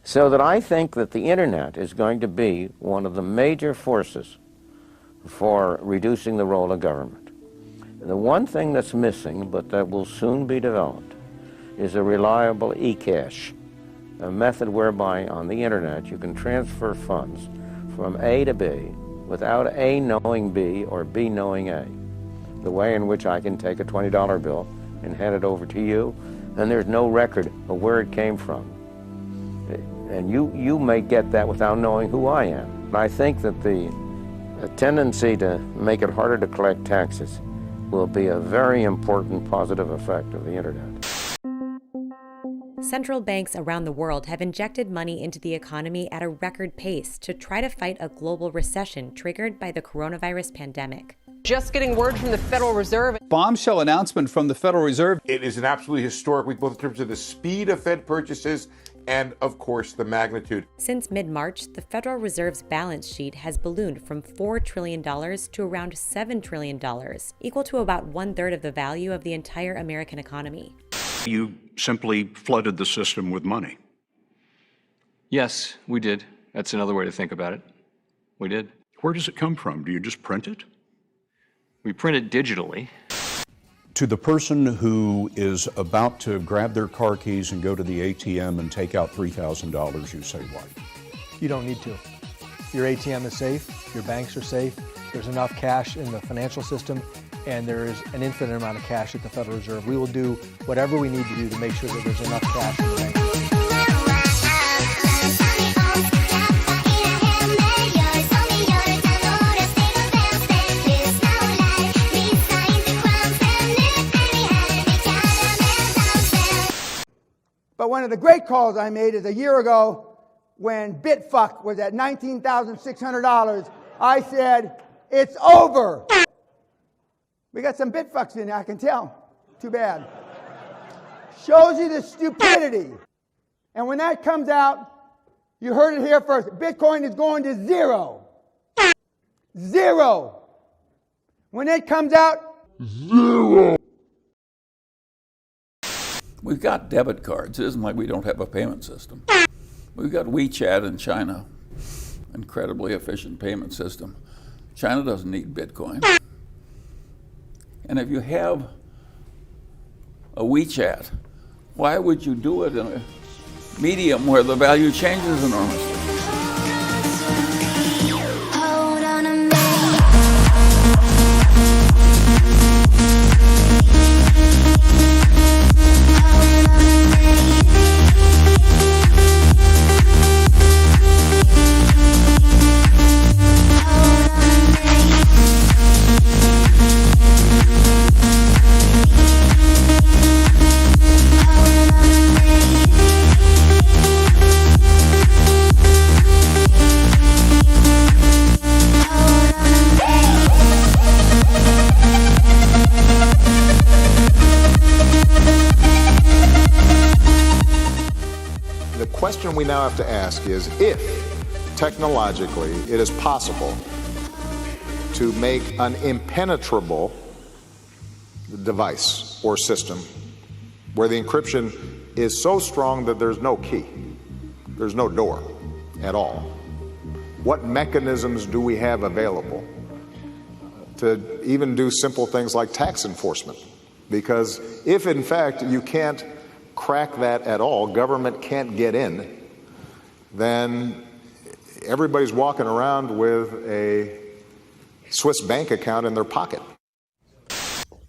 So that I think that the internet is going to be one of the major forces for reducing the role of government. The one thing that's missing, but that will soon be developed, is a reliable e-cash, a method whereby on the internet you can transfer funds from A to B without A knowing B or B knowing A. The way in which I can take a $20 bill and hand it over to you, and there's no record of where it came from. And you may get that without knowing who I am. I think that the tendency to make it harder to collect taxes will be a very important positive effect of the internet. Central banks around the world have injected money into the economy at a record pace to try to fight a global recession triggered by the coronavirus pandemic. Just getting word from the Federal Reserve. Bombshell announcement from the Federal Reserve. It is an absolutely historic week, both in terms of the speed of Fed purchases and, of course, the magnitude. Since mid-March, the Federal Reserve's balance sheet has ballooned from $4 trillion to around $7 trillion, equal to about 1/3 of the value of the entire American economy. You simply flooded the system with money. Yes, we did. That's another way to think about it. We did. Where does it come from? Do you just print it? We print it digitally. To the person who is about to grab their car keys and go to the ATM and take out $3,000, you say what? You don't need to. Your ATM is safe, your banks are safe, there's enough cash in the financial system, and there is an infinite amount of cash at the Federal Reserve. We will do whatever we need to do to make sure that there's enough cash in the bank. But one of the great calls I made is a year ago when Bitfuck was at $19,600. I said, it's over. We got some Bitfucks in there, I can tell. Too bad. Shows you the stupidity. And when that comes out, you heard it here first. Bitcoin is going to zero. Zero. When it comes out, zero. We've got debit cards. It isn't like we don't have a payment system. We've got WeChat in China, incredibly efficient payment system. China doesn't need Bitcoin. And if you have a WeChat, why would you do it in a medium where the value changes enormously? The question we now have to ask is if technologically it is possible to make an impenetrable device or system where the encryption is so strong that there's no key, there's no door at all. What mechanisms do we have available to even do simple things like tax enforcement? Because if in fact you can't crack that at all, government can't get in, then everybody's walking around with a Swiss bank account in their pocket.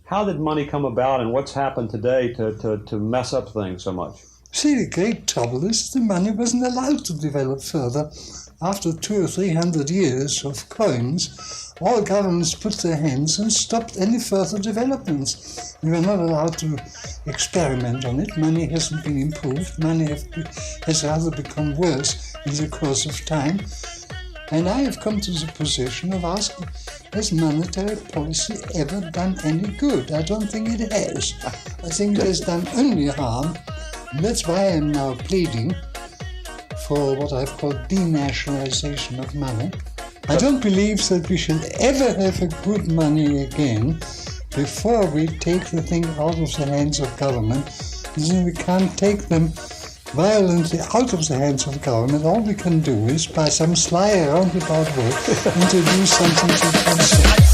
How did money come about, and what's happened today to mess up things so much? See, the great trouble is the money wasn't allowed to develop further. After 200 or 300 years of coins, all governments put their hands and stopped any further developments. We were not allowed to experiment on it. Money hasn't been improved. Money has rather become worse in the course of time. And I have come to the position of asking, has monetary policy ever done any good? I don't think it has. I think it has done only harm. And that's why I'm now pleading for what I've called denationalization of money. I don't believe that we shall ever have a good money again before we take the thing out of the hands of government. And then we can't take them violently out of the hands of government. All we can do is, by some sly roundabout way, introduce something to control.